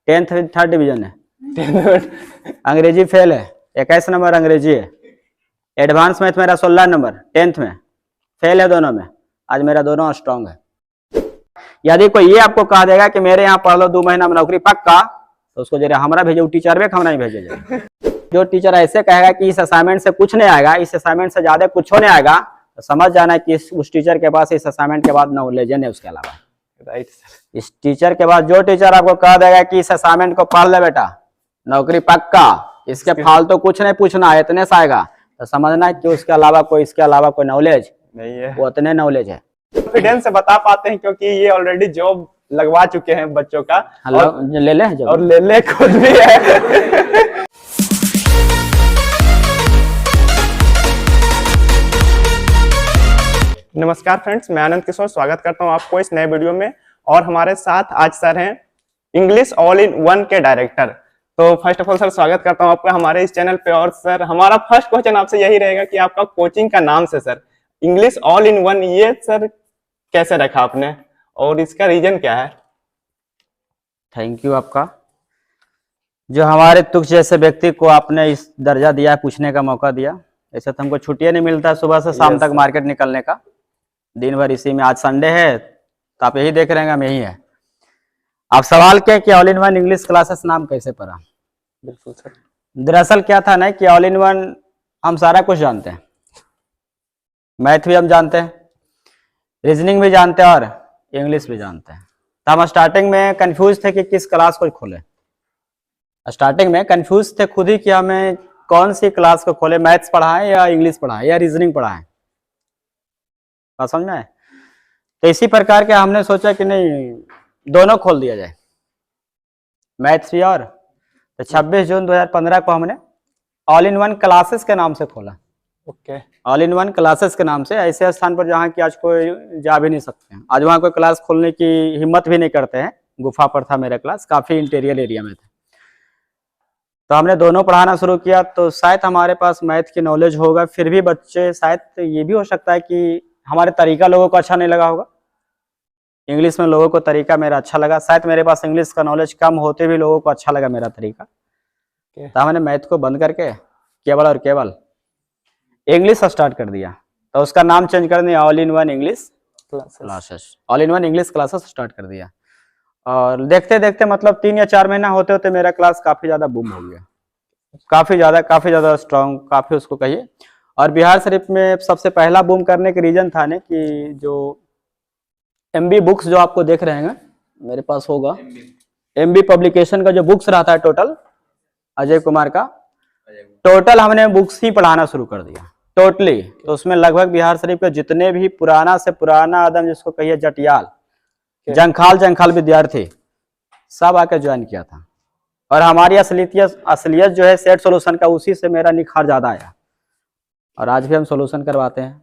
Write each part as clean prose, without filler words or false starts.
10th 3rd division है। अंग्रेजी fail है, 21 नंबर अंग्रेजी है। एडवांस मैथ मेरा 16 नंबर 10th में फेल है दोनों में। आज मेरा दोनों स्ट्रांग है। यदि कोई ये आपको कह देगा कि मेरे यहाँ पढ़ लो 2 महीना में नौकरी पक्का, तो उसको जरा हमारा भेजो टीचर में, हमारा नहीं भेजे जाए। जो टीचर ऐसे कहेगा कि इस असाइनमेंट से कुछ नहीं आएगा, इस असाइनमेंट से ज्यादा कुछ नहीं आएगा, तो समझ जाना कि उस टीचर के पास इस असाइनमेंट के बाद नॉलेज है उसके अलावा। Right sir. इस टीचर के बाद जो टीचर आपको कह देगा कि इस असाइनमेंट को पढ़ ले बेटा नौकरी पक्का, इसके फालतू कुछ नहीं पूछना है, इतने से आएगा, तो समझना कि उसके अलावा कोई इसके अलावा कोई नॉलेज नहीं है, वो उतने नॉलेज है। कॉन्फिडेंस से बता पाते हैं क्योंकि ये ऑलरेडी जॉब लगवा चुके हैं बच्चों का। ले ले और ले खुद भी है। नमस्कार फ्रेंड्स, मैं आनंद किशोर स्वागत करता हूं आपको इस नए वीडियो में। और हमारे साथ आज सर हैं इंग्लिश ऑल इन वन के डायरेक्टर। तो फर्स्ट ऑफ ऑल सर स्वागत करता हूं आपका हमारे इस चैनल पे। और सर हमारा फर्स्ट क्वेश्चन आपसे यही रहेगा कि आपका कोचिंग का नाम से sir English all in one, ये सर कैसे रखा आपने और इसका रीजन क्या है? थैंक यू आपका। जो हमारे तुक जैसे व्यक्ति को आपने इस दर्जा दिया, पूछने का मौका दिया। ऐसे तो हमको छुट्टियां नहीं मिलता सुबह से शाम तक मार्केट निकलने का, दिन भर इसी में। आज संडे है तो आप यही देख रहे हैं, हम यही है। आप सवाल किया कि all in one English classes नाम कैसे पड़ा। बिल्कुल सर। दरअसल क्या था ना कि ऑल इन वन हम सारा कुछ जानते हैं, मैथ भी हम जानते हैं, रीजनिंग भी जानते हैं और इंग्लिश भी जानते हैं। तो हम स्टार्टिंग में कंफ्यूज थे कि किस क्लास को खोले। स्टार्टिंग में कंफ्यूज थे खुद ही कि हमें कौन सी क्लास को खोले, मैथ्स पढ़ाएं या इंग्लिश पढ़ाएं या रीजनिंग पढ़ाएं। समझ में आए? तो इसी प्रकार के हमने सोचा कि नहीं दोनों खोल दिया जाए, मैथ्स भी और। तो 26 जून 2015 को हमने ऑल इन वन क्लासेस के नाम से खोला। Okay. All in one classes के नाम से, ऐसे स्थान पर जहाँ की आज कोई जा भी नहीं सकते हैं। आज वहाँ कोई क्लास खोलने की हिम्मत भी नहीं करते हैं। गुफा पर था मेरा क्लास, काफी इंटीरियर एरिया में था। तो हमने दोनों पढ़ाना शुरू किया। तो शायद हमारे पास मैथ की नॉलेज होगा, फिर भी बच्चे शायद ये भी हो सकता है कि हमारे तरीका लोगों को अच्छा नहीं लगा होगा। इंग्लिश में लोगों को तरीका मेरा अच्छा लगा, शायद मेरे पास इंग्लिश का नॉलेज कम होते भी लोगों को अच्छा लगा मेरा तरीका। तो हमने मैथ को बंद करके केवल और केवल इंग्लिश स्टार्ट कर दिया। तो उसका नाम चेंज कर दिया, all in one English classes. All in one English classes start कर दिया। और देखते देखते मतलब 3 या 4 महीना होते होते मेरा क्लास काफी ज्यादा बूम हो गया, काफी ज्यादा स्ट्रांग, काफी उसको कहिए। और बिहार शरीफ में सबसे पहला बूम करने के रीजन था ने कि जो MB बुक्स जो आपको देख रहे हैं मेरे पास होगा, MB पब्लिकेशन का जो बुक्स रहता है टोटल, अजय कुमार का टोटल हमने बुक्स ही पढ़ाना शुरू कर दिया टोटली। तो उसमें लगभग बिहार शरीफ के जितने भी पुराना से पुराना आदम जिसको कहिए जटियाल जंखाल विद्यार्थी सब आके ज्वाइन किया था। और हमारी असलियत जो है सेट सॉल्यूशन का, उसी से मेरा निखार ज्यादा आया। और आज भी हम सॉल्यूशन करवाते हैं,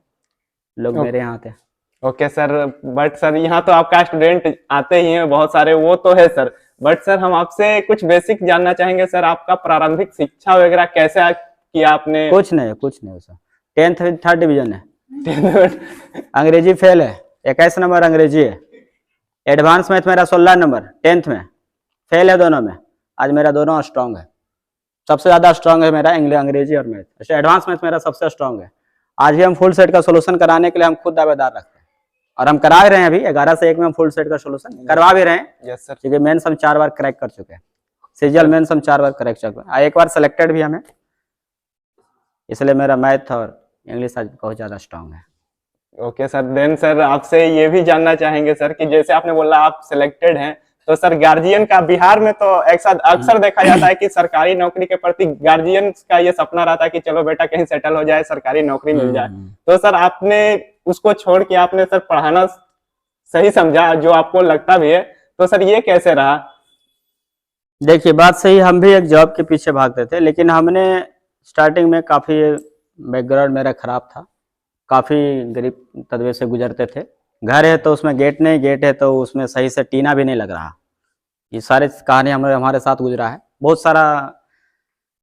लोग मेरे यहाँ आते हैं। ओके सर, बट सर यहाँ तो आपका स्टूडेंट आते ही हैं बहुत सारे, वो तो है सर। बट सर हम आपसे कुछ बेसिक जानना चाहेंगे सर, आपका प्रारंभिक शिक्षा वगैरह कैसे किया आपने? कुछ नहीं सर, 10th 3rd डिवीजन है। अंग्रेजी फेल है, 21 नंबर अंग्रेजी है। एडवांस मैथ मेरा 16 नंबर 10th में फेल है दोनों में। आज मेरा दोनों स्ट्रांग है, सबसे ज्यादा स्ट्रांग है मेरा अंग्रेजी और मैथ। अच्छा, एडवांस मैथ मेरा सबसे स्ट्रांग है। आज भी हम फुल सेट का सोल्यूशन कराने के लिए हम खुद दावेदार रखते हैं और हम करा रहे हैं। अभी 11 से 1 में हम फुल सेट का सोल्यूशन करवा भी रहे हैं। Yes sir. क्योंकि मेंस हम 4 बार क्रैक कर चुके हैं, सीजीएल मेंस हम 4 बार क्रैक चुके हैं, 1 बार सिलेक्टेड भी हमें। इसलिए मेरा मैथ और इंग्लिश आज बहुत ज्यादा स्ट्रांग है। ओके सर, देन सर आपसे ये भी जानना चाहेंगे सर कि जैसे आपने बोला आप सिलेक्टेड हैं, तो सर गार्जियन का बिहार में तो अक्सर देखा जाता है कि सरकारी नौकरी के प्रति गार्जियन का ये सपना रहता है कि चलो बेटा कहीं सेटल हो जाए, सरकारी नौकरी मिल जाए। तो सर आपने उसको छोड़ के आपने सर पढ़ाना सही समझा, जो आपको लगता भी है। तो सर ये कैसे रहा? देखिए बात सही, हम भी एक जॉब के पीछे भागते थे, लेकिन हमने स्टार्टिंग में काफी बैकग्राउंड मेरा खराब था, काफी गरीब तबके से गुजरते थे। घर है तो उसमें गेट नहीं, गेट है तो उसमें सही से टीना भी नहीं लग रहा। ये सारे कहानी हमारे साथ गुजरा है बहुत सारा।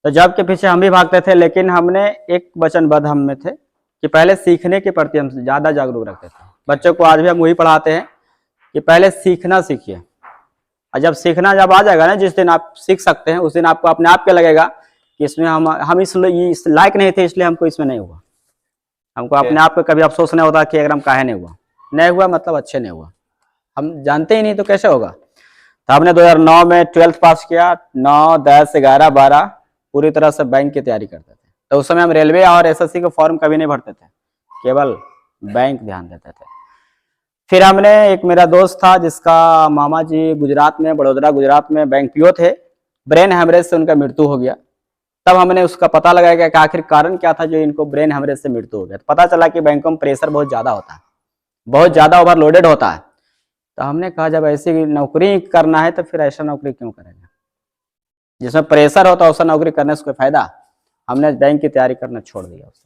तो जॉब के पीछे हम भी भागते थे, लेकिन हमने एक वचनबद्ध हम में थे कि पहले सीखने के प्रति हम ज्यादा जागरूक रखते थे। बच्चों को आज भी हम वही पढ़ाते हैं कि पहले सीखना सीखिए, और जब सीखना जब आ जाएगा ना, जिस दिन आप सीख सकते हैं उस दिन आपको अपने आप क्या लगेगा कि इसमें हम इस लायक नहीं थे, इसलिए हमको इसमें नहीं हुआ। हमको अपने आप को कभी अफसोस नहीं होता कि अगर हम काहे नहीं हुआ मतलब अच्छे नहीं हुआ, हम जानते ही नहीं तो कैसे होगा। तो हमने 2009 में 12th पास किया, 9, 10, 11, 12 पूरी तरह से बैंक की तैयारी करते थे। तो उस समय हम रेलवे और एसएससी के फॉर्म कभी नहीं भरते थे, केवल बैंक ध्यान देते थे। फिर हमने, एक मेरा दोस्त था जिसका मामा जी गुजरात में, बड़ौदा गुजरात में बैंक पीओ थे, ब्रेन हेमरेज से उनका मृत्यु हो गया। तब हमने उसका पता लगाया कि आखिर कारण क्या था जो इनको ब्रेन हेमरेज से मृत्यु हो गया। तो पता चला कि बैंकों में प्रेशर बहुत ज़्यादा होता है, बहुत ज़्यादा ओवरलोडेड होता है। तो हमने कहा जब ऐसी नौकरी करना है तो फिर ऐसा नौकरी क्यों करेंगे जिसमें प्रेशर होता है, उसका नौकरी करने से कोई फायदा। हमने बैंक की तैयारी करना छोड़ दिया। उस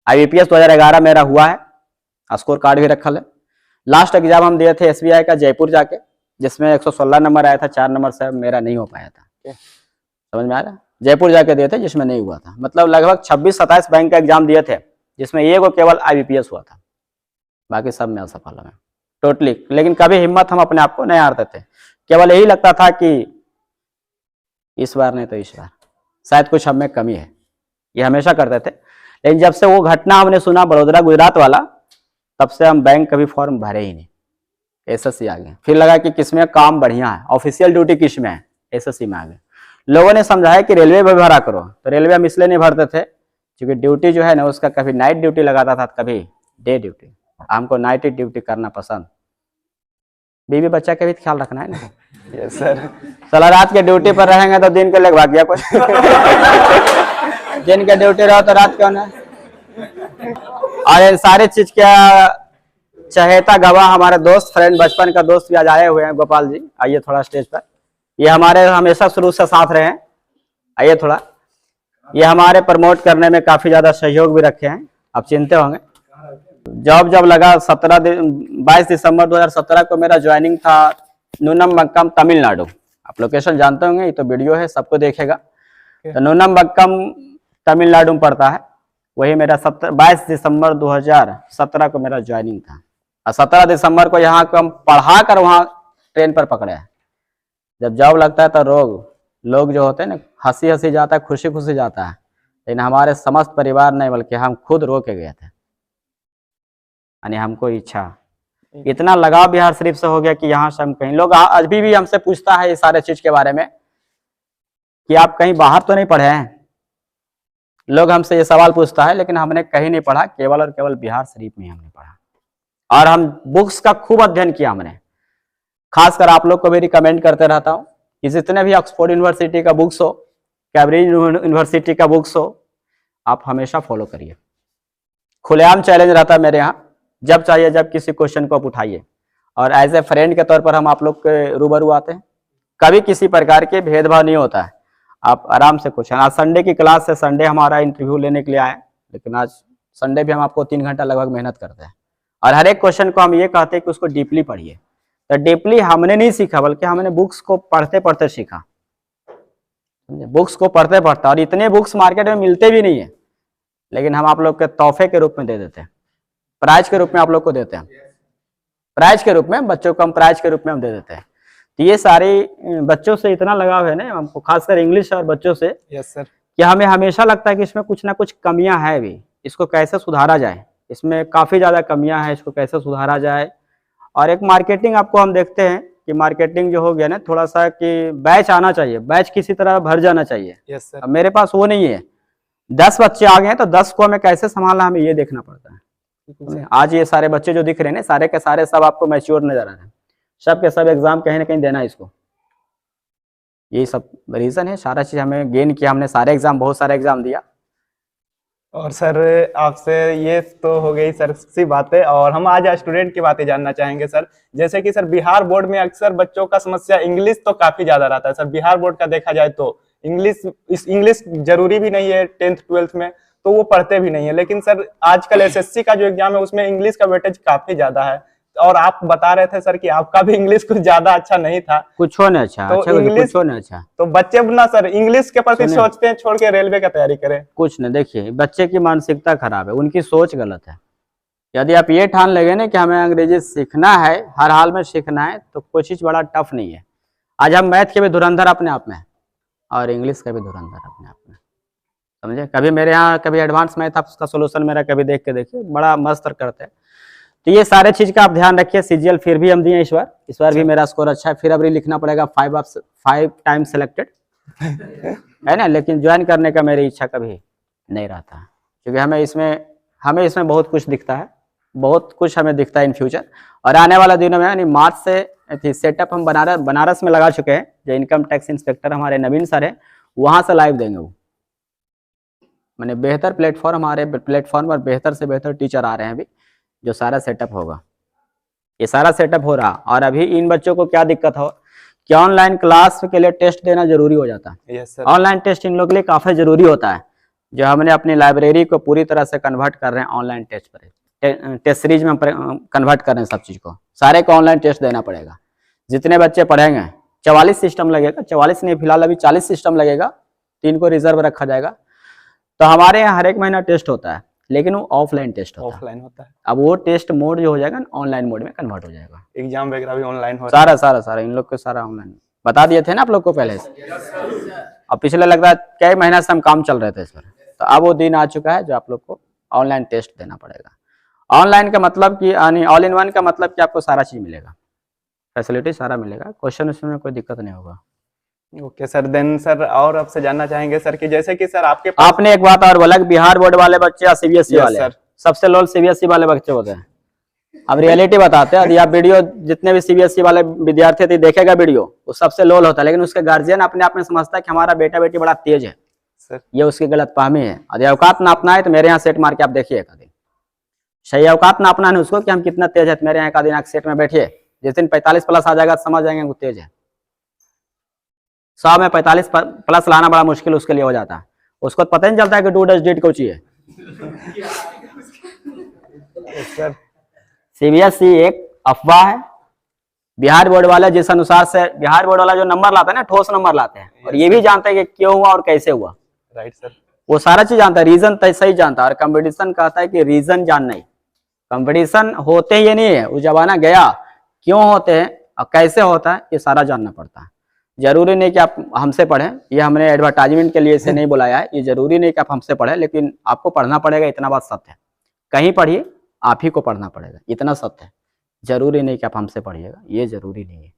IBPS 2011 मेरा हुआ है, स्कोर कार्ड भी रखा है। लास्ट एग्जाम हम दिए थे SBI का जयपुर जाके, जिसमें 116 नंबर आया था, 4 नंबर से मेरा नहीं हो पाया था। समझ में आ रहा है? जयपुर जाके दिए थे जिसमें नहीं हुआ था। मतलब लगभग 26-27 बैंक का एग्जाम दिए थे जिसमें ये को केवल IBPS हुआ था, बाकी सब में असफल है टोटली। लेकिन कभी हिम्मत हम अपने आप को नहीं हारते थे, केवल यही लगता था कि इस बार नहीं तो इस बार शायद कुछ हम में कमी है, ये हमेशा करते थे। लेकिन जब से वो घटना हमने सुना बड़ौदा गुजरात वाला, तब से हम बैंक कभी फॉर्म भरे ही नहीं, एसएससी आ गए। फिर लगा कि किसमें काम बढ़िया है, ऑफिशियल ड्यूटी किसमें है, एसएससी में आ गए। लोगों ने समझाया कि रेलवे में भरा करो, तो रेलवे हम इसलिए नहीं भरते थे क्योंकि ड्यूटी जो है ना उसका कभी नाइट ड्यूटी लगाता था, कभी डे ड्यूटी। हमको नाइट ड्यूटी करना पसंद, बीवी बच्चा का भी ख्याल रखना है ना। Yes sir. साला रात के ड्यूटी पर रहेंगे तो दिन के लिए भाग गया कोई। दिन के ड्यूटी रहो तो रात क्यों ना। और इन सारी चीज का चहेता गवाह हमारे दोस्त, फ्रेंड, बचपन का दोस्त भी आज आए हुए हैं। गोपाल जी आइए थोड़ा स्टेज पर। ये हमारे हमेशा शुरू से साथ रहे हैं, आइए थोड़ा। ये हमारे प्रमोट करने में काफी ज्यादा सहयोग भी रखे हैं, आप चिंते होंगे। जॉब जब लगा 22 दिसंबर 2017 को मेरा ज्वाइनिंग था नूनमबक्कम तमिलनाडु। आप लोकेशन जानते होंगे, ये तो वीडियो है सबको देखेगा। तो नूनमबक्कम तमिलनाडु में पड़ता है, वही मेरा 22 दिसंबर 2017 को मेरा ज्वाइनिंग था। और 17 दिसंबर को यहाँ को हम पढ़ा कर वहाँ ट्रेन पर पकड़े हैं। जब जॉब लगता है तो लोग जो होते हैं ना, हंसी हंसी जाता है, खुशी खुशी जाता है। लेकिन हमारे समस्त परिवार नहीं बल्कि हम खुद रो के गए थे। यानी हमको इच्छा, इतना लगाव बिहार शरीफ से हो गया कि यहाँ से हम कहीं, लोग आज भी हमसे पूछता है ये सारे चीज के बारे में कि आप कहीं बाहर तो नहीं पढ़े हैं। लोग हमसे ये सवाल पूछता है, लेकिन हमने कहीं नहीं पढ़ा, केवल और केवल बिहार शरीफ में हमने पढ़ा। और हम बुक्स का खूब अध्ययन किया हमने। खासकर आप लोग को भी रिकमेंड करते रहता हूँ कि जितने भी ऑक्सफोर्ड यूनिवर्सिटी का बुक्स हो, कैम्ब्रिज यूनिवर्सिटी का बुक्स हो, आप हमेशा फॉलो करिए। खुलेआम चैलेंज रहता है मेरे यहाँ, जब चाहिए जब किसी क्वेश्चन को आप उठाइए। और एज ए फ्रेंड के तौर पर हम आप लोग के रूबरू आते हैं, कभी किसी प्रकार के भेदभाव नहीं होता है। आप आराम से क्वेश्चन, आज संडे की क्लास है, संडे हमारा इंटरव्यू लेने के लिए आए, लेकिन आज संडे भी हम आपको 3 घंटा लगभग मेहनत करते हैं। और हर एक क्वेश्चन को हम ये कहते हैं कि उसको डीपली पढ़िए। तो डीपली हमने नहीं सीखा, बल्कि हमने बुक्स को पढ़ते पढ़ते सीखा, बुक्स को पढ़ते पढ़ते। और इतने बुक्स मार्केट में मिलते भी नहीं है, लेकिन हम आप लोग के तोहफे के रूप में दे देते हैं, प्राइज के रूप में आप लोग को देते हैं। प्राइज के रूप में बच्चों को हम प्राइज के रूप में हम दे देते हैं। तो ये सारे बच्चों से इतना लगाव है ना हमको, खासकर इंग्लिश और बच्चों से। Yes sir. कि हमें हमेशा लगता है कि इसमें कुछ ना कुछ कमियां है भी, इसको कैसे सुधारा जाए। इसमें काफी ज्यादा कमियां हैं, इसको कैसे सुधारा जाए। और एक मार्केटिंग आपको हम देखते हैं कि मार्केटिंग जो हो गया ना, थोड़ा सा कि बैच आना चाहिए, बैच किसी तरह भर जाना चाहिए। Yes sir. अब मेरे पास वो नहीं है। 10 बच्चे आ गए हैं तो 10 को हमें कैसे संभालना, हमें ये देखना पड़ता है। आज ये सारे बच्चे जो दिख रहे हैं, सारे के सारे सब आपको मैच्योर नजर आ रहे हैं, सब के सब एग्जाम कहीं ना कहीं देना है इसको। यही सब रीजन है, सारा चीज हमें गेन किया हमने, सारे एग्जाम, बहुत सारे एग्जाम दिया। और सर आपसे ये तो हो गई सर सी बातें, और हम आज स्टूडेंट की बातें जानना चाहेंगे सर। जैसे कि सर बिहार बोर्ड में अक्सर बच्चों का समस्या इंग्लिश तो काफी ज्यादा रहता है सर। बिहार बोर्ड का देखा जाए तो इंग्लिश जरूरी भी नहीं है 10th 12th में, तो वो पढ़ते भी नहीं है। लेकिन सर आजकल एसएससी का जो एग्जाम है उसमें इंग्लिश का वेटेज काफी ज्यादा है। और आप बता रहे थे सर कि आपका भी इंग्लिश कुछ ज्यादा अच्छा नहीं था। कुछ हो नहीं अच्छा, तो अच्छा इंग्लिश कुछ हो नहीं अच्छा। तो बच्चे ना सर इंग्लिश के प्रति सोचते हैं, छोड़ के रेलवे का तैयारी करें। कुछ नहीं, देखिए बच्चे की मानसिकता खराब है, उनकी सोच गलत है। यदि आप ये ठान लगे ना कि हमें अंग्रेजी सीखना है, हर हाल में सीखना है, तो कोई चीज़ बड़ा टफ नहीं है। आज हम मैथ के भी धुरंधर अपने आप में हैं और इंग्लिश का भी धुरंधर अपने आप में, समझे। कभी मेरे यहाँ कभी एडवांस मैथ का सोल्यूशन मेरा कभी देख के देखिए, बड़ा मस्त करते हैं। तो ये सारे चीज़ का आप ध्यान रखिए। सीजीएल फिर भी हम दिए इस बार भी मेरा स्कोर अच्छा है। फिर अब लिखना पड़ेगा 5 टाइम्स सेलेक्टेड है ना, लेकिन ज्वाइन करने का मेरी इच्छा कभी नहीं रहता, क्योंकि हमें इसमें बहुत कुछ दिखता है, बहुत कुछ हमें दिखता है इन फ्यूचर। और आने वाला दिनों में यानी मार्च से सेटअप हम बनारस में लगा चुके हैं। जो इनकम टैक्स इंस्पेक्टर हमारे नवीन सर है, वहाँ से लाइव देंगे वो। मैंने बेहतर प्लेटफॉर्म, हमारे प्लेटफॉर्म पर बेहतर से बेहतर टीचर आ रहे हैं अभी, जो सारा सेटअप होगा। ये सारा सेटअप हो रहा। और अभी इन बच्चों को क्या दिक्कत हो कि ऑनलाइन क्लास के लिए टेस्ट देना जरूरी हो जाता है। Yes sir. ऑनलाइन टेस्ट इन लोगों के लिए काफ़ी जरूरी होता है। जो हमने अपनी लाइब्रेरी को पूरी तरह से कन्वर्ट कर रहे हैं ऑनलाइन टेस्ट पर, टेस्ट सीरीज में कन्वर्ट कर रहे हैं सब चीज़ को। सारे को ऑनलाइन टेस्ट देना पड़ेगा। जितने बच्चे पढ़ेंगे 44 सिस्टम लगेगा, 44 नहीं फिलहाल अभी 40 सिस्टम लगेगा, 3 को रिजर्व रखा जाएगा। तो हमारे यहाँ हर एक महीना टेस्ट होता है, लेकिन वो ऑफलाइन टेस्ट होता है। अब वो टेस्ट मोड जो हो जाएगा ऑनलाइन मोड में कन्वर्ट हो जाएगा। एग्जाम वगैरह भी ऑनलाइन हो सारा इन लोग को सारा ऑनलाइन बता दिए थे ना आप लोग को पहले से। अब पिछले लगता है कई महीना से हम काम चल रहे थे इस पर, तो अब वो दिन आ चुका है जो आप लोग को ऑनलाइन टेस्ट देना पड़ेगा। ऑनलाइन का मतलब कि ऑल इन वन का मतलब कि आपको सारा चीज मिलेगा, फैसिलिटी सारा मिलेगा, क्वेश्चन उसमें कोई दिक्कत नहीं होगा। Okay sir. देन सर और आपसे जानना चाहेंगे सर कि जैसे कि सर आपके आपने एक बात और बोला कि बिहार बोर्ड वाले बच्चे या सीबीएसई Yes, वाले sir. सबसे लोल सीबीएसई वाले बच्चे होते हैं। अब रियलिटी बताते हैं, यदि आप वीडियो जितने भी सीबीएसई वाले विद्यार्थी थे देखेगा वीडियो, वो सबसे लोल होता है, लेकिन उसके गार्जियन अपने आप में समझता है कि हमारा बेटा बेटी बड़ा तेज है सर। ये उसकी गलत फहमी है। यदि औकात नापना है तो मेरे यहाँ सेट मार के आप देखिए एक दिन, सही औकात नापना है उसको कि हम कितना तेज है, तो मेरे यहाँ एक दिन आप सेट में बैठिए, जिस दिन 45 प्लस आ जाएगा समझ जाएंगे वो तेज है। 100 में 45 प्लस लाना बड़ा मुश्किल उसके लिए हो जाता है। उसको पता नहीं चलता है कि 2 डिजिट कोची है। सर सीबीएसई एक अफवाह है। बिहार बोर्ड वाले जिस अनुसार से बिहार बोर्ड वाला जो नंबर लाता है ना, ठोस नंबर लाते हैं, और ये भी जानते हैं कि क्यों हुआ और कैसे हुआ। Right sir. वो सारा चीज जानता है, रीजन सही जानता है। और कंपटीशन कहता है कि रीजन जानना ही, कंपटीशन होते ही ये नहीं है, वो जमाना गया, क्यों होते हैं और कैसे होता है ये सारा जानना पड़ता है। जरूरी नहीं कि आप हमसे पढ़ें, ये हमने एडवर्टाइजमेंट के लिए इसे नहीं बुलाया है। ये जरूरी नहीं कि आप हमसे पढ़ें, लेकिन आपको पढ़ना पड़ेगा, इतना बात सत्य है। कहीं पढ़िए, आप ही को पढ़ना पड़ेगा, इतना सत्य है। जरूरी नहीं कि आप हमसे पढ़िएगा, ये जरूरी नहीं है,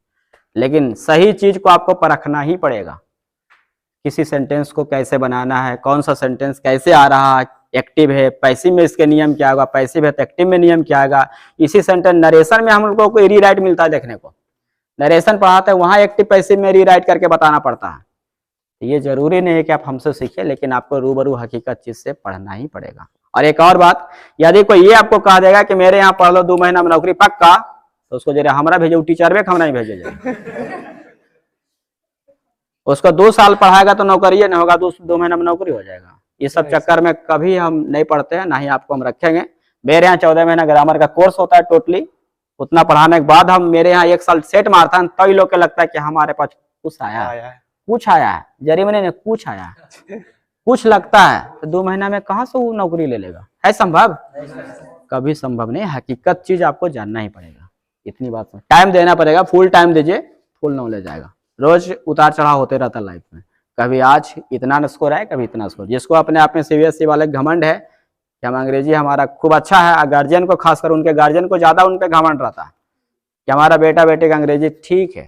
लेकिन सही चीज को आपको परखना ही पड़ेगा। किसी सेंटेंस को कैसे बनाना है, कौन सा सेंटेंस कैसे आ रहा है, एक्टिव है पैसिव में इसके नियम क्या होगा, पैसिव है तो एक्टिव में नियम क्या आएगा। इसी सेंटेंस नरेशन में हम लोगों को रीराइट मिलता है देखने को, नरेशन पढ़ाते हैं वहां एक्टिव पैसिव में रीराइट करके बताना पड़ता है। ये जरूरी नहीं है कि आप हमसे सीखिए, लेकिन आपको रूबरू हकीकत चीज से पढ़ना ही पड़ेगा। और एक और बात, यदि कोई ये आपको कह देगा कि मेरे यहाँ पढ़ लो 2 महीना में नौकरी पक्का, तो उसको जरा हमारा भेजो टीचर में, हमरा नहीं भेजे जाए। उसको 2 साल पढ़ाएगा तो नौकरी नहीं होगा, 2 महीना में नौकरी हो जाएगा। ये सब चक्कर में कभी हम नहीं पढ़ते हैं, ना ही आपको हम रखेंगे। मेरे यहाँ 14 महीना ग्रामर का कोर्स होता है टोटली, उतना पढ़ाने के बाद हम मेरे यहाँ 1 साल सेट मारता है, तभी लोग को लगता है कि हमारे पास कुछ आया है, कुछ आया है, जरिमने ने कुछ आया है, कुछ लगता है। तो 2 महीना में कहाँ से वो नौकरी ले लेगा? है संभव? कभी संभव नहीं। हकीकत चीज आपको जानना ही पड़ेगा, इतनी बात। टाइम देना पड़ेगा, फुल टाइम दीजिए, फुल नॉलेज आएगा। रोज उतार चढ़ाव होते रहता है लाइफ में, कभी आज इतना स्कोर आए, कभी इतना स्कोर। जिसको अपने आप में सीबीएसई वाले घमंड है कि हम अंग्रेजी हमारा खूब अच्छा है, गार्जियन को खासकर उनके गार्जियन को ज्यादा उन पे घमंड रहता है कि हमारा बेटा बेटे का अंग्रेजी ठीक है।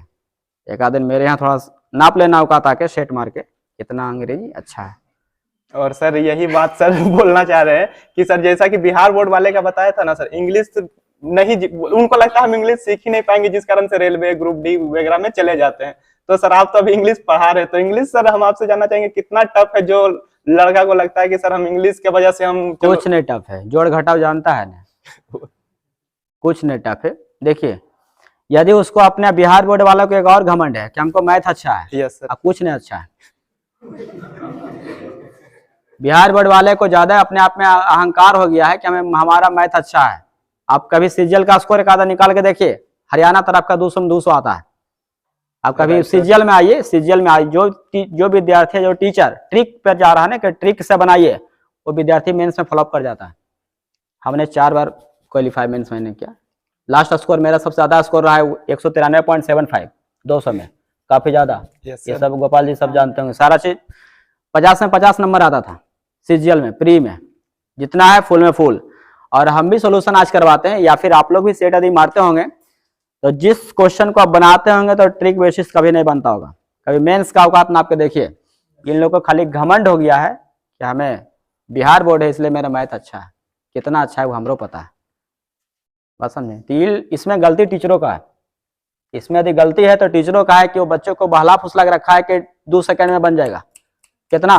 एक आध दिन मेरे यहाँ थोड़ा नाप लेना औकात आके सेट मार के, इतना अंग्रेजी अच्छा है। और सर यही बात सर बोलना चाह रहे हैं कि सर जैसा कि बिहार बोर्ड वाले का बताया था ना सर, इंग्लिश नहीं, उनको लगता है हम इंग्लिश सीख ही नहीं पाएंगे, जिस कारण से रेलवे ग्रुप डी वगैरह में चले जाते हैं। तो सर आप तो अभी इंग्लिश पढ़ा रहे, तो इंग्लिश सर हम आपसे जानना चाहेंगे कितना टफ है, जो लड़का को लगता है कि सर हम इंग्लिश के वजह से हम कुछ नहीं टफ है, जोड़ घटाव जानता है ना, कुछ नहीं टफ है। देखिए यदि उसको अपने बिहार बोर्ड वालों को एक और घमंड है कि हमको मैथ अच्छा है, यस सर, अब कुछ नहीं अच्छा है। बिहार बोर्ड वाले को ज्यादा अपने आप में अहंकार हो गया है कि हमें हमारा मैथ अच्छा है। आप कभी सीजीएल का स्कोर एक आधा निकाल के देखिए, हरियाणा तरफ का 200 आता है। आप कभी सीजीएल में आइए, सीजीएल में आइए, जो विद्यार्थी जो टीचर ट्रिक पर जा रहा है ना कि ट्रिक से बनाइए, वो विद्यार्थी मेंस में फ्लॉप कर जाता है। हमने 4 बार क्वालिफाई मेंस मैंने किया। लास्ट स्कोर मेरा सबसे ज़्यादा स्कोर रहा है 193.75 200 में, काफ़ी ज़्यादा। यस ये सर। सब गोपाल जी सब जानते होंगे। सारा चीज़ 50 में 50 नंबर आता था सीजीएल में, प्री में जितना है फुल में फुल। और हम भी सोल्यूशन आज करवाते हैं, या फिर आप लोग भी सेट यदि मारते होंगे तो जिस क्वेश्चन को आप बनाते होंगे तो ट्रिक बेसिस कभी नहीं बनता होगा। कभी मेंस का औकात नाप के देखिए। इन लोगों को खाली घमंड हो गया है कि हमें बिहार बोर्ड है इसलिए मेरा मैथ अच्छा है। कितना अच्छा है वो हमरो पता है, बात समझे। तो इसमें गलती टीचरों का है। इसमें यदि गलती है तो टीचरों का है कि वो बच्चों को बहला फुसला के रखा है कि 2 सेकंड में बन जाएगा। कितना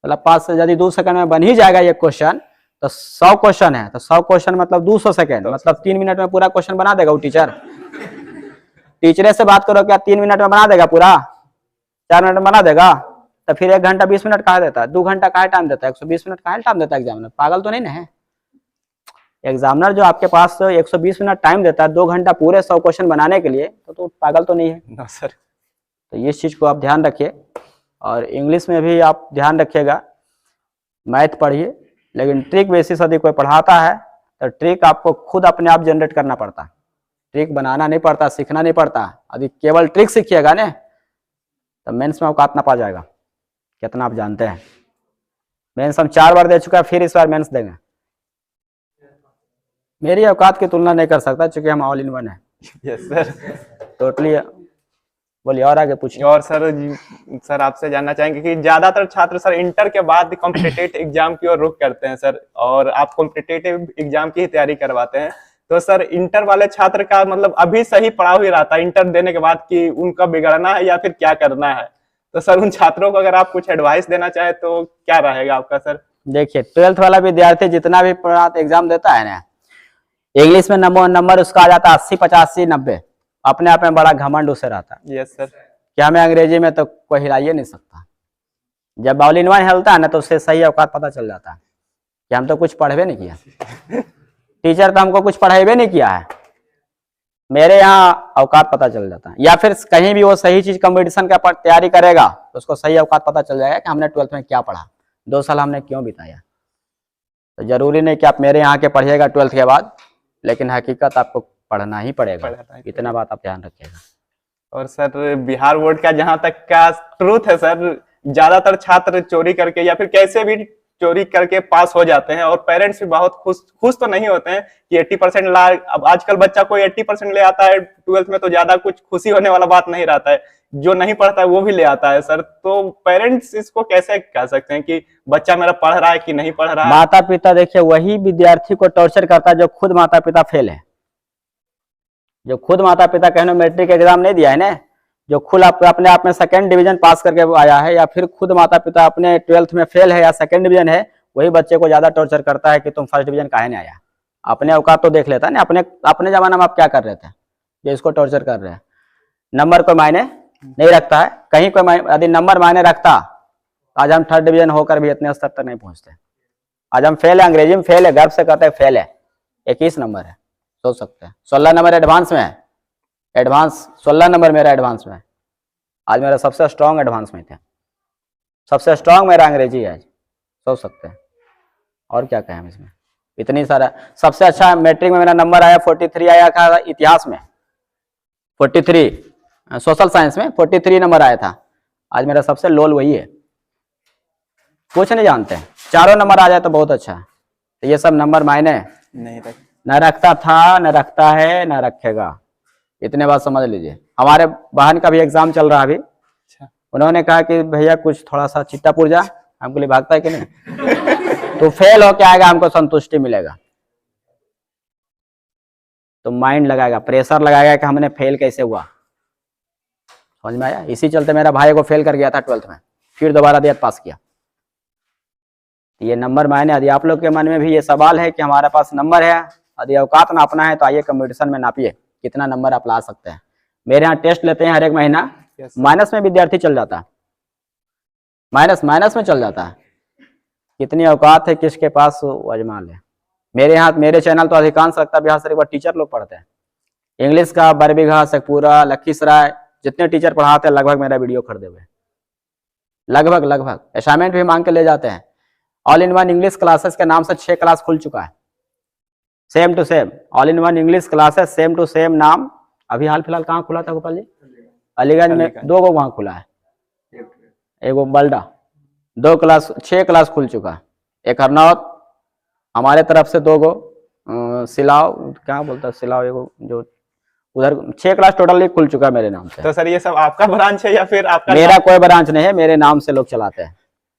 मतलब 5 से यदि 2 सेकंड में बन ही जाएगा ये क्वेश्चन, तो 100 क्वेश्चन है तो 100 क्वेश्चन मतलब 200 सेकंड, मतलब 3 मिनट में पूरा क्वेश्चन बना देगा वो टीचर। टीचरे से बात करो क्या 3 मिनट में बना देगा पूरा, 4 मिनट में बना देगा? तो फिर 1 घंटा 20 मिनट कहा देता है, 2 घंटा कहा टाइम देता है, 120 मिनट कहा टाइम देता है एग्जामिनर? पागल तो नहीं ना है एग्जामिनर जो आपके पास 120 मिनट टाइम देता है 2 घंटा पूरे 100 क्वेश्चन बनाने के लिए, तो पागल तो नहीं है। No sir. तो इस चीज को आप ध्यान रखिए। और इंग्लिश में भी आप ध्यान रखिएगा, मैथ पढ़िए, लेकिन ट्रिक बेसिस यदि कोई पढ़ाता है तो ट्रिक आपको खुद अपने आप जनरेट करना पड़ता है। ट्रिक बनाना नहीं पड़ता, सीखना नहीं पड़ता। यदि केवल ट्रिक सीखिएगा ना तो मेंस में औकात ना पा जाएगा। कितना आप जानते हैं? मेंस हम 4 बार दे चुका है, फिर इस बार मेंस देंगे। मेरी औकात की तुलना नहीं कर सकता क्योंकि हम ऑल इन वन है। Yes sir. टोटली। बोलिए और आगे पूछिए। और सर आपसे जानना चाहेंगे कि ज्यादातर छात्र सर इंटर के बाद कॉम्पिटिटिव एग्जाम की ओर रुख करते हैं सर, और आप कॉम्पिटिटिव एग्जाम की ही तैयारी करवाते हैं, तो सर इंटर वाले छात्र का मतलब अभी सही पड़ाव ही रहता है इंटर देने के बाद कि उनका बिगड़ना है या फिर क्या करना है? तो सर उन छात्रों को अगर आप कुछ एडवाइस देना चाहे तो क्या रहेगा आपका सर? देखिए 12th वाला विद्यार्थी जितना भी एग्जाम देता है ना, इंग्लिश में नंबर उसका आ जाता है 80, 85, 90। अपने आप में बड़ा घमंड उसे रहता है। Yes sir. क्या हमें अंग्रेजी में तो कोई हिलाइए नहीं सकता। जब ऑल इन वन हिलता है ना तो उससे सही औकात पता चल जाता है कि हम तो कुछ पढ़वे नहीं किया। टीचर तो हमको कुछ पढ़ावे नहीं किया है, मेरे यहाँ औकात पता चल जाता है। या फिर कहीं भी वो सही चीज कंपटीशन का तैयारी करेगा तो उसको सही औकात पता चल जाएगा कि हमने 12th में क्या पढ़ा, 2 साल हमने क्यों बिताया। तो जरूरी नहीं कि आप मेरे यहाँ के पढ़िएगा 12th के बाद, लेकिन हकीकत आपको पढ़ना ही पड़ेगा। इतना बात आप ध्यान रखिएगा। और सर बिहार बोर्ड का जहां तक का ट्रूथ है सर, ज्यादातर छात्र चोरी करके या फिर कैसे भी चोरी करके पास हो जाते हैं, और पेरेंट्स भी बहुत खुश तो नहीं होते हैं कि 80% ला। अब आजकल बच्चा कोई 80% ले आता है 12th में तो ज्यादा कुछ खुशी होने वाला बात नहीं रहता है, जो नहीं पढ़ता है वो भी ले आता है सर। तो पेरेंट्स इसको कैसे कह सकते हैं कि बच्चा मेरा पढ़ रहा है कि नहीं पढ़ रहा है? माता पिता देखिए वही विद्यार्थी को टॉर्चर करता है जो खुद माता पिता फेल है। जो खुद माता पिता कहने मैट्रिक एग्जाम नहीं दिया है ना, जो खुद अपने आप में 2nd डिवीजन पास करके आया है, या फिर खुद माता पिता अपने 12th में फेल है या 2nd डिवीजन है, वही बच्चे को ज्यादा टॉर्चर करता है कि तुम 1st डिवीजन काहे नहीं आया। अपने औकात तो देख लेता है ना। अपने जमाना में आप क्या कर रहे थे, जो इसको टॉर्चर कर रहे हैं। नंबर कोई मायने नहीं रखता है। कहीं कोई यदि नंबर मायने रखता तो आज हम 3rd डिवीजन होकर भी इतने स्तर तक नहीं पहुंचते। आज हम फेल है, अंग्रेजी में फेल है, गर्व से कहते हैं फेल है। 21 नंबर है, सोच सकते हैं। 16 नंबर एडवांस में है, एडवांस 16 नंबर मेरा एडवांस में। आज मेरा सबसे स्ट्रॉन्ग एडवांस में थे, सबसे स्ट्रॉन्ग मेरा अंग्रेजी है आज, सोच सकते हैं। और क्या कहें इसमें, इतनी सारा। सबसे अच्छा मैट्रिक में मेरा नंबर आया 43 आया था, इतिहास में 43, सोशल साइंस में 43 नंबर आया था। आज मेरा सबसे लोल वही है। कुछ नहीं जानते हैं, 4 नंबर आ जाए तो बहुत अच्छा है। तो ये सब नंबर मायने नहीं न रखता था, न रखता है, न रखेगा। इतने बात समझ लीजिए। हमारे बहन का भी एग्जाम चल रहा अभी। उन्होंने कहा कि भैया कुछ थोड़ा सा चित्तापुर जा। हमको लिए भागता है कि नहीं? तो फेल होके आएगा, हमको संतुष्टि मिलेगा। तो माइंड लगाएगा, प्रेशर लगाएगा कि हमने फेल कैसे हुआ। समझ में आया? इसी चलते मेरा भाई को फेल कर गया था 12th में, फिर दोबारा दिया पास किया। ये नंबर मायने। यदि आप लोग के मन में भी ये सवाल है कि हमारे पास नंबर है, यदि औकात नापना है तो आइए कंपटीशन में नापिए कितना नंबर आप ला सकते हैं। मेरे यहाँ टेस्ट लेते हैं हर एक महीना। माइनस में विद्यार्थी चल जाता है, माइनस में चल जाता है। कितनी औकात है किसके पास, अजमा ले। मेरे यहाँ, मेरे चैनल तो अधिकांश लगता है बिहार शरीफ का टीचर लोग पढ़ते हैं। इंग्लिश का बरबीघा, शेखपुरा, लखीसराय जितने टीचर पढ़ाते हैं लगभग मेरा वीडियो खरीदे हुए, लगभग असाइनमेंट भी मांग के ले जाते हैं। All in one English classes के नाम से 6 क्लास खुल चुका है। Same to same all in one English classes, same to same नाम। अभी हाल फिलहाल कहाँ खुला था गोपाल जी? अलीगंज में 2 गो वहाँ खुला है, एक वो बल्डा, 2 क्लास 6 क्लास खुल चुका। एक हरनौत हमारे तरफ से 2 गो, सिलाव क्या बोलता है सिलाव, एगो जो उधर 6 क्लास टोटली खुल चुका है मेरे नाम से। तो सर ये सब आपका ब्रांच है या फिर आपका? मेरा कोई ब्रांच नहीं है, मेरे नाम से लोग चलाते हैं।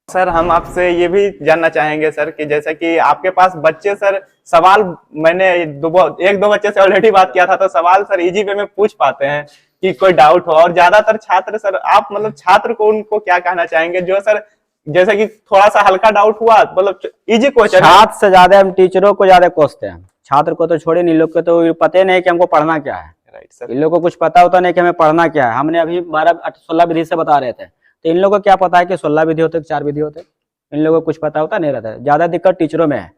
सर हम आपसे ये भी जानना चाहेंगे सर कि जैसे कि आपके पास बच्चे सर सवाल, मैंने 1-2 बच्चे से ऑलरेडी बात किया था, तो सवाल सर इजी वे में पूछ पाते हैं कि कोई डाउट हो। और ज्यादातर छात्र सर, आप मतलब छात्र को उनको क्या कहना चाहेंगे जो सर जैसे कि थोड़ा सा हल्का डाउट हुआ, मतलब इजी क्वेश्चन, छात्र से ज्यादा हम टीचरों को ज्यादा कोसते हैं। छात्र को तो छोड़े, इन लोग को तो पता ही नहीं कि हमको पढ़ना क्या है। Right sir. इन लोगों को कुछ पता होता नहीं कि हमें पढ़ना क्या है। हमने अभी 16 विधि से बता रहे थे, तो इन लोगों को क्या पता है कि 16 विधि होते 4 विधि होते? इन लोगों को कुछ पता होता नहीं रहता है। ज्यादा दिक्कत टीचरों में है।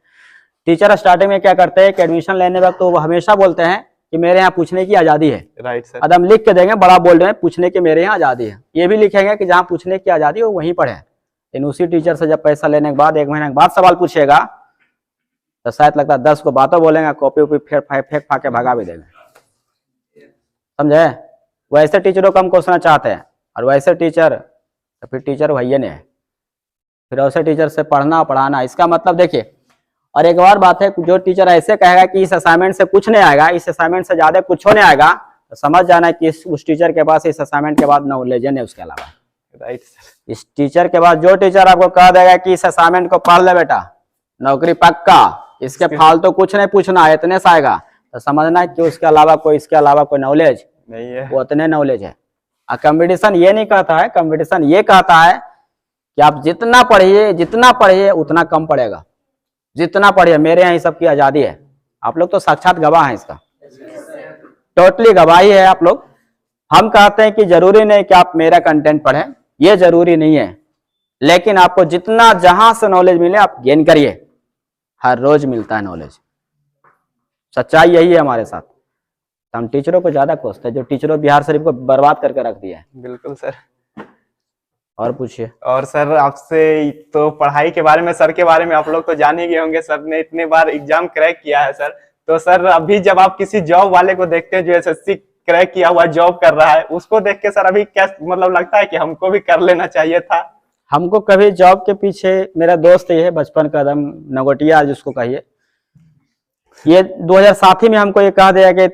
टीचर स्टार्टिंग में क्या करते हैं कि एडमिशन लेने वक्त तो वो हमेशा बोलते हैं कि मेरे यहाँ पूछने की आजादी है। Right sir. अब हम लिख के देंगे, बड़ा बोल रहे हैं पूछने की मेरे यहाँ आजादी है, ये भी लिखेंगे कि जहाँ पूछने की आजादी हो वहीं पढ़े। लेकिन उसी टीचर से जब पैसा लेने के बाद 1 महीने के बाद सवाल पूछेगा तो शायद लगता है 10 को बातों बोलेंगे, कॉपी उपी फेंक फाक के भगा भी देंगे। समझे? वैसे टीचरों को हम कोसना चाहते हैं, और वैसे टीचर तो फिर टीचर भैया ने है। फिर वैसे टीचर से पढ़ना पढ़ाना, इसका मतलब देखिए। और एक और बात है, जो टीचर ऐसे कहेगा कि इस असाइनमेंट से कुछ नहीं आएगा, इस असाइनमेंट से ज्यादा कुछ नहीं आएगा, तो समझ जाना कि उस टीचर के पास इस असाइनमेंट के बाद नॉलेज है उसके अलावा। Right sir. इस टीचर के बाद जो टीचर आपको कह देगा कि इस असाइनमेंट को पढ़ ले बेटा, नौकरी पक्का, इसके फालतू कुछ नहीं पूछना है, इतने से आएगा, तो समझना कि उसके अलावा कोई, इसके अलावा कोई नॉलेज नहीं है, वो उतने नॉलेज है। कंपटीशन ये नहीं कहता है, कंपटीशन ये कहता है कि आप जितना पढ़िए उतना कम पड़ेगा। जितना पढ़िए, मेरे यहाँ सब की आजादी है। आप लोग तो साक्षात गवाह हैं इसका, टोटली गवाही है आप लोग। हम कहते हैं कि जरूरी नहीं कि आप मेरा कंटेंट पढ़ें, ये जरूरी नहीं है, लेकिन आपको जितना जहां से नॉलेज मिले आप गेन करिए। हर रोज मिलता है नॉलेज, सच्चाई यही है हमारे साथ। तो हम टीचरों को ज्यादा कोसते हैं, जो टीचरों बिहार शरीफ को बर्बाद करके रख दिया है। बिल्कुल सर। और पूछिए। और सर आपसे तो पढ़ाई के बारे में, सर के बारे में आप लोग तो जान ही गए होंगे, सर ने इतने बार एग्जाम क्रैक किया है सर। तो सर अभी जब आप किसी जॉब वाले को देखते हैं जो एसएससी क्रैक किया हुआ जॉब कर रहा है, उसको देख के सर अभी क्या मतलब लगता है कि हमको भी कर लेना चाहिए था? हमको कभी जॉब के पीछे, मेरा दोस्त ये है बचपन का एकदम नगोटिया जिसको कहिए, ये 2007 में हमको ये कह दिया कि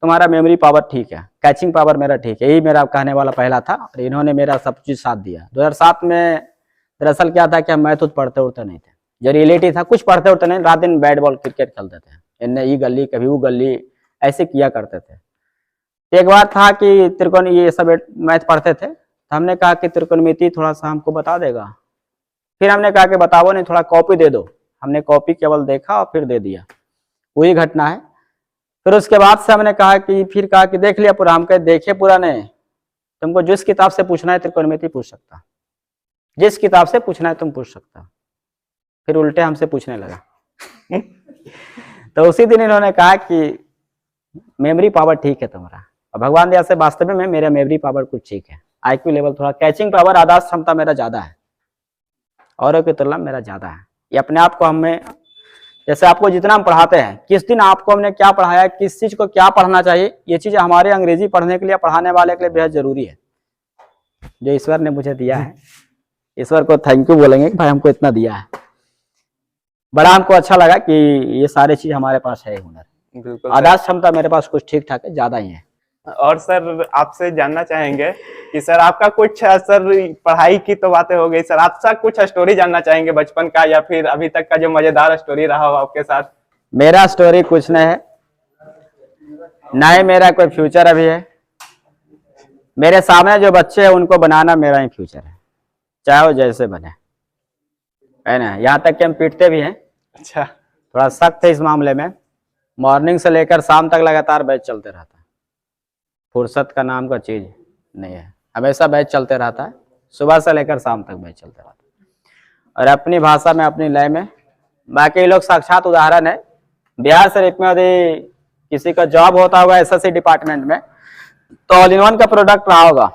तुम्हारा मेमोरी पावर ठीक है, कैचिंग पावर मेरा ठीक है, यही मेरा कहने वाला पहला था। और इन्होंने मेरा सब चीज साथ दिया। 2007 में दरअसल क्या था कि हम मैथ पढ़ते उड़ते नहीं थे, जो रियलिटी था कुछ पढ़ते उड़ते नहीं, रात दिन बैट बॉल क्रिकेट खेलते थे, इन्हें ये गली कभी वो गली ऐसे किया करते थे। एक बार था कि त्रिकोण ये सब मैथ पढ़ते थे, तो हमने कहा कि त्रिकोणमिति थोड़ा सा हमको बता देगा। फिर हमने कहा कि बताओ नहीं, थोड़ा कॉपी दे दो। हमने कॉपी केवल देखा और फिर दे दिया, वही घटना है। फिर उसके बाद से हमने कहा कि देख लिया पूरा। हम कहे देखे पूरा नहीं, तुमको जिस किताब से पूछना है त्रिकोणमिति पूछ सकता, जिस किताब से पूछना है तुम पूछ सकता। फिर उल्टे हमसे पूछने लगा तो उसी दिन इन्होंने कहा कि मेमोरी पावर ठीक है तुम्हारा, और भगवान दया से वास्तव में मेरा मेमोरी पावर कुछ ठीक है। आईक्यू लेवल थोड़ा, कैचिंग पावर, आदान क्षमता मेरा ज्यादा है, औरों की तुलना में मेरा ज्यादा है। ये अपने आप को हमें, जैसे आपको जितना हम पढ़ाते हैं, किस दिन आपको हमने क्या पढ़ाया, किस चीज को क्या पढ़ना चाहिए, ये चीज हमारे अंग्रेजी पढ़ने के लिए, पढ़ाने वाले के लिए बेहद जरूरी है, जो ईश्वर ने मुझे दिया है। ईश्वर को थैंक यू बोलेंगे कि भाई हमको इतना दिया है। बड़ा हमको अच्छा लगा कि ये सारी चीज हमारे पास है हुनर। बिल्कुल। आदान क्षमता मेरे पास कुछ ठीक ठाक है, ज्यादा ही है। और सर आपसे जानना चाहेंगे कि सर आपका कुछ, सर पढ़ाई की तो बातें हो गई, सर आपसे कुछ स्टोरी जानना चाहेंगे बचपन का, या फिर अभी तक का जो मजेदार स्टोरी रहा हो आपके साथ? मेरा स्टोरी कुछ नहीं है, ना ही मेरा कोई फ्यूचर अभी है। मेरे सामने जो बच्चे हैं उनको बनाना मेरा ही फ्यूचर है, चाहे वो जैसे बने, है ना। यहाँ तक कि हम पीटते भी हैं। अच्छा। थोड़ा सख्त है इस मामले में। मॉर्निंग से लेकर शाम तक लगातार बैच चलते रहता है, फुर्सत का नाम का चीज नहीं है, हमेशा बैच चलते रहता है, सुबह से लेकर शाम तक बैच चलते रहता है, और अपनी भाषा में, अपनी लय में। बाकी लोग साक्षात उदाहरण है। बिहार शरीफ में यदि किसी का जॉब होता होगा एसएससी डिपार्टमेंट में, तो ऑल इन वन का प्रोडक्ट रहा होगा।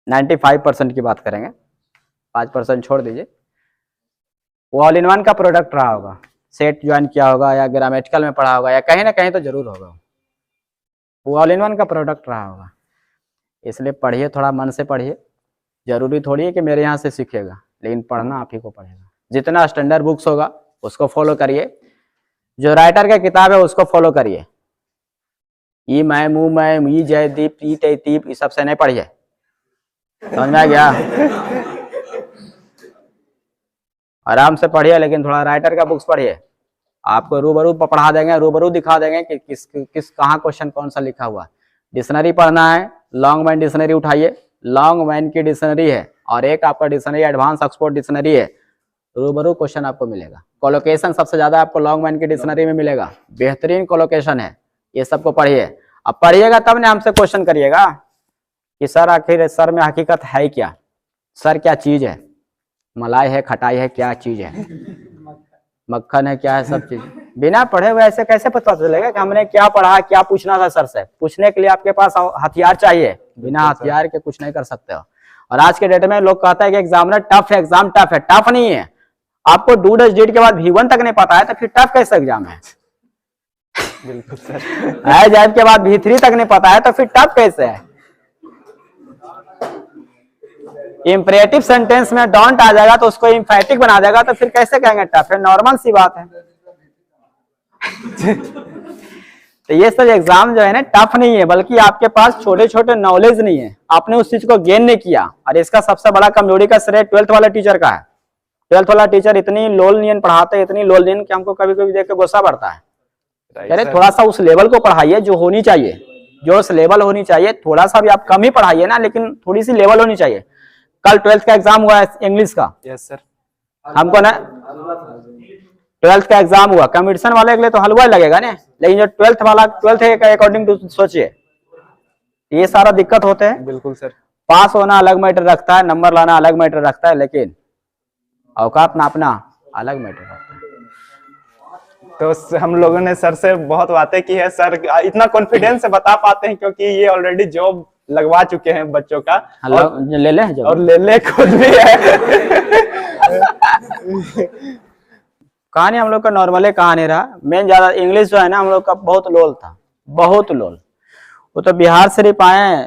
95% की बात करेंगे, 5% छोड़ दीजिए, वो ऑल इन वन का प्रोडक्ट रहा होगा। सेट ज्वाइन किया होगा या ग्रामेटिकल में पढ़ा होगा या कहीं ना कहीं तो जरूर होगा, वो ऑल इन वन का प्रोडक्ट रहा होगा। इसलिए पढ़िए, थोड़ा मन से पढ़िए। जरूरी थोड़ी है कि मेरे यहाँ से सीखेगा, लेकिन पढ़ना आप ही को पड़ेगा। जितना स्टैंडर्ड बुक्स होगा उसको फॉलो करिए, जो राइटर का किताब है उसको फॉलो करिए। ई मैं मुँह मैं ई जयदीप ई तयतीप इस सबसे नहीं पढ़िए, समझ में आ गया? आराम से पढ़िए, लेकिन थोड़ा राइटर का बुक्स पढ़िए। आपको रूबरू पढ़ा देंगे, रूबरू दिखा देंगे कि किस कहाँ क्वेश्चन कौन सा लिखा हुआ। डिक्शनरी पढ़ना है, लॉन्ग मैन डिक्शनरी उठाइए, लॉन्ग मैन की डिक्शनरी है और एक आपका डिक्शनरी एडवांस ऑक्सफोर्ड डिक्शनरी है, रूबरू क्वेश्चन आपको मिलेगा। कोलोकेशन सबसे ज्यादा आपको लॉन्ग मैन की डिक्शनरी में मिलेगा, बेहतरीन कोलोकेशन है। ये सबको पढ़िए, अब पढ़िएगा तब ना हमसे क्वेश्चन करिएगा कि सर आखिर सर में हकीकत है क्या, सर क्या चीज है, मलाई है खटाई है क्या चीज है, मक्खन है क्या है, सब चीज। बिना पढ़े हुए ऐसे कैसे पता चलेगा कि हमने क्या पढ़ा, क्या पूछना था सर से? पूछने के लिए आपके पास हथियार चाहिए, बिना हथियार के कुछ नहीं कर सकते हो। और आज के डेट में लोग कहते हैं कि एग्जामिनर टफ है, एग्जाम टफ है। टफ नहीं है, आपको डू डज डिड के बाद V1 तक नहीं पता है तो फिर टफ कैसे एग्जाम है? बिल्कुल सर। जैब के बाद V3 तक नहीं पता है तो फिर टफ कैसे है? इंपरेटिव सेंटेंस में डोंट आ जाएगा तो उसको इंफैटिक बना देगा तो फिर कैसे कहेंगे टफ है? नॉर्मल सी बात है। तो ये सब एग्जाम जो है ना टफ नहीं है, बल्कि आपके पास छोटे छोटे नॉलेज नहीं है, आपने उस चीज को गेन नहीं किया। और इसका सबसे बड़ा कमजोरी का श्रेय 12th वाला टीचर का है। 12th वाला टीचर इतनी लोल नियन पढ़ाते हैं, इतनी लोल नियन कि हमको कभी कभी देख के गुस्सा बढ़ता है। अरे थोड़ा सा उस लेवल को पढ़ाइए जो होनी चाहिए, जो उस लेवल होनी चाहिए। थोड़ा सा भी आप कम ही पढ़ाइए ना, लेकिन थोड़ी सी लेवल होनी चाहिए। कल 12th का एग्जाम हुआ है इंग्लिश का। Yes sir. हमको ना 12th का एग्जाम हुआ, कंपटीशन वाले के लिए तो हलवा लगेगा ना, लेकिन जो 12th वाला 12th के अकॉर्डिंग टू सोचिए, ये सारा दिक्कत होते हैं। बिल्कुल सर। पास होना अलग मैटर रखता है, नंबर लाना अलग मैटर रखता है, लेकिन औकात नापना अलग मैटर रखता है। तो हम लोगों ने सर से बहुत बातें की है। सर इतना कॉन्फिडेंस से बता पाते हैं क्योंकि ये ऑलरेडी जॉब लगवा चुके हैं बच्चों का। और ले ले जॉब, और ले खुद भी है। कहानी हम लोग का नॉर्मल कहानी रहा। मेन ज्यादा इंग्लिश जो है ना हम लोग का बहुत लोल था, बहुत लोल। वो तो बिहार शरीफ आए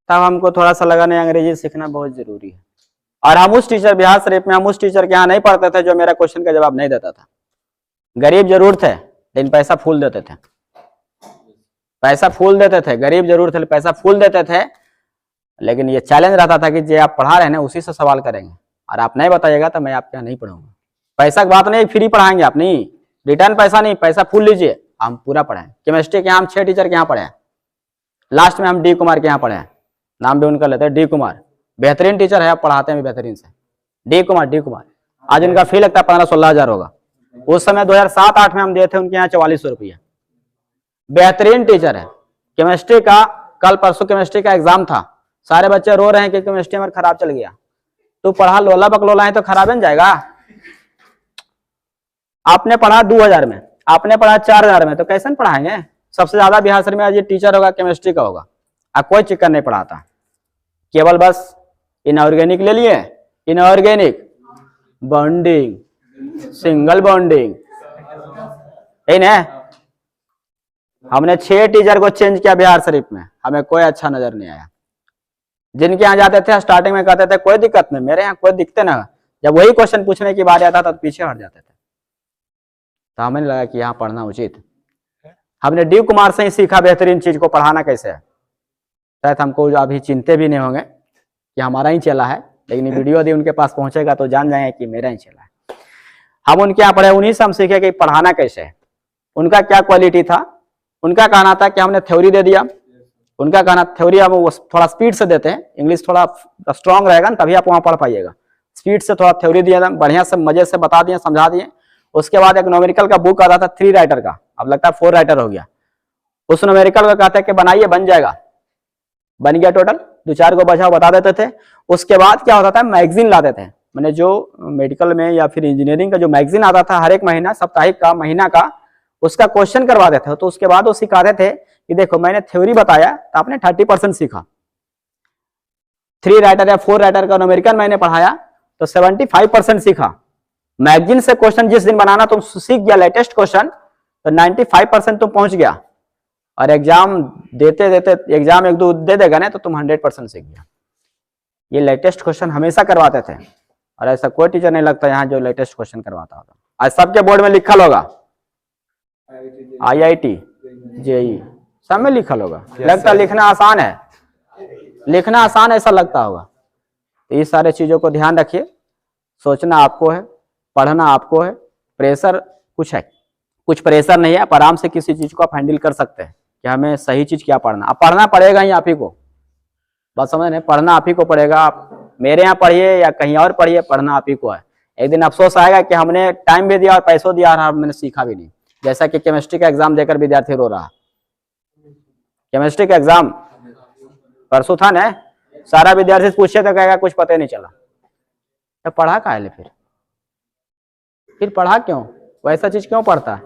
तब हमको थोड़ा सा लगा नहीं अंग्रेजी सीखना बहुत जरूरी है। और हम उस टीचर बिहार शरीफ में हम उस टीचर के यहाँ नहीं पढ़ते थे जो मेरा क्वेश्चन का जवाब नहीं देता था। गरीब जरूर थे लेकिन पैसा फूल देते थे, पैसा फूल देते थे। गरीब जरूर थे, पैसा फूल देते थे, लेकिन ये चैलेंज रहता था कि जो आप पढ़ा रहे हैं ना उसी से सवाल करेंगे, और आप नहीं बताइएगा तो मैं आपके यहाँ नहीं पढ़ाऊंगा। पैसा की बात नहीं, फ्री पढ़ाएंगे आप, नहीं रिटर्न पैसा नहीं, पैसा फूल लीजिए, हम पूरा पढ़ाएं। केमिस्ट्री के यहाँ हम 6 टीचर के यहाँ पढ़े हैं, लास्ट में हम डी कुमार के यहाँ पढ़े हैं, नाम भी उनका लेते हैं डी कुमार। बेहतरीन टीचर है, आप पढ़ाते हैं बेहतरीन से। डी कुमार आज उनका फी लगता है 15-16 हजार होगा। उस समय 2007-8 में हम दिए थे उनके यहाँ 4400 रुपया। बेहतरीन टीचर है। केमिस्ट्री का कल परसों केमिस्ट्री का एग्जाम था, सारे बच्चे रो रहे हैं कि केमिस्ट्री में खराब चल गया। तो पढ़ा लोला बकलोला है तो खराब बन जाएगा। आपने पढ़ा 2000 में, आपने पढ़ा 4000 में, तो कैसे पढ़ाएंगे? सबसे ज्यादा बिहार शरीफ में आज ये टीचर होगा केमिस्ट्री का होगा। अब कोई चिक्कर नहीं पढ़ाता, केवल बस इनऑर्गेनिक ले लिए, इनऑर्गेनिक बॉन्डिंग, सिंगल बॉन्डिंग, है ना। हमने 6 टीचर को चेंज किया बिहार शरीफ में, हमें कोई अच्छा नजर नहीं आया। जिनके यहाँ जाते थे स्टार्टिंग में कहते थे कोई दिक्कत नहीं, मेरे यहाँ कोई दिक्कत ना, जब वही क्वेश्चन पूछने की बात आता था तो पीछे हट जाते थे। तो हमें लगा कि यहाँ पढ़ना उचित। हमने डी कुमार से ही सीखा बेहतरीन चीज को पढ़ाना कैसे है। शायद हमको अभी चिंते भी नहीं होंगे कि हमारा ही चला है, लेकिन वीडियो यदि उनके पास पहुंचेगा तो जान जाएंगे कि मेरा ही चला है। हम उनके यहाँ पढ़े, उन्हीं से हम सीखे कि पढ़ाना कैसे है, उनका क्या क्वालिटी था। उनका कहना था कि हमने थ्योरी दे दिया, उनका कहना थ्योरी हम थोड़ा स्पीड से देते हैं, इंग्लिश थोड़ा स्ट्रांग रहेगा ना तभी आप वहाँ पढ़ पाइएगा। स्पीड से थोड़ा थ्योरी दिया, बढ़िया से मजे से बता दिए, समझा दिए। उसके बाद एक न्यूमेरिकल का बुक आता था 3 राइटर का, अब लगता है 4 राइटर हो गया। उस न्यूमेरिकल का कहते हैं कि बनाइए, बन जाएगा, बन गया। टोटल 2-4 को बचा बता देते थे। उसके बाद क्या होता था, मैगजीन लाते थे, मैंने जो मेडिकल में या फिर इंजीनियरिंग का जो मैगजीन आता था हर एक महीना, साप्ताहिक का, महीना का, उसका क्वेश्चन करवा देते थे। तो उसके बाद वो सिखाते थे कि देखो मैंने थ्योरी बताया तो आपने 30% सीखा, 3 राइटर या 4 राइटर का न्यूमेरिकल मैंने पढ़ाया तो 75% सीखा। मैगजीन से क्वेश्चन जिस दिन बनाना तुम सीख गया लेटेस्ट क्वेश्चन, तो 95% तुम पहुंच गया, और एग्जाम देते देते एग्जाम एक दो दे देगा ना तो तुम 100% सीख गया। ये लेटेस्ट क्वेश्चन हमेशा करवाते थे, और ऐसा कोई टीचर नहीं लगता यहाँ जो लेटेस्ट क्वेश्चन करवाता होगा। आज सबके बोर्ड में लिखल होगा IIT JEE सब में लिखल होगा। लगता लिखना आसान है, लिखना आसान ऐसा लगता होगा। तो ये सारे चीजों को ध्यान रखिए। सोचना आपको है, पढ़ना आपको है, प्रेशर कुछ है, कुछ प्रेशर नहीं है। आराम से किसी चीज को आप हैंडल कर सकते हैं कि हमें सही चीज क्या पढ़ना। अब पढ़ना पड़ेगा ही आप ही को, बात समझ रहे हैं, पढ़ना आप ही को पड़ेगा। आप मेरे यहाँ पढ़िए या कहीं और पढ़िए, पढ़ना आप ही को है। एक दिन अफसोस आएगा कि हमने टाइम भी दिया और पैसों दिया और हमने सीखा भी नहीं। जैसा कि केमिस्ट्री का एग्जाम देकर विद्यार्थी रो रहा। केमिस्ट्री का एग्जाम परसों था ना, सारा विद्यार्थी से पूछे तो कहेगा कुछ पता ही नहीं चला। तो पढ़ा काहे ले फिर पढ़ा क्यों, वैसा चीज क्यों पढ़ता है।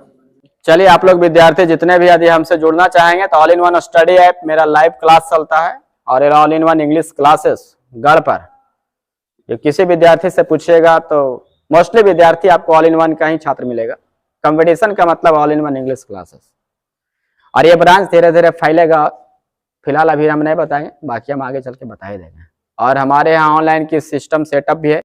चलिए आप लोग विद्यार्थी जितने भी यदि हमसे जुड़ना चाहेंगे तो all in one study app मेरा लाइव क्लास चलता है, और all in one English classes गढ़ पर। जो किसी विद्यार्थी से पूछिएगा तो मोस्टली विद्यार्थी आपको ऑल इन वन का ही छात्र मिलेगा। कंपटीशन का मतलब all in one English classes. और ये ब्रांच धीरे धीरे फैलेगा, फिलहाल अभी हम नहीं बताएंगे, बाकी हम आगे चल के बता ही देंगे। और हमारे यहाँ ऑनलाइन की सिस्टम सेटअप भी है।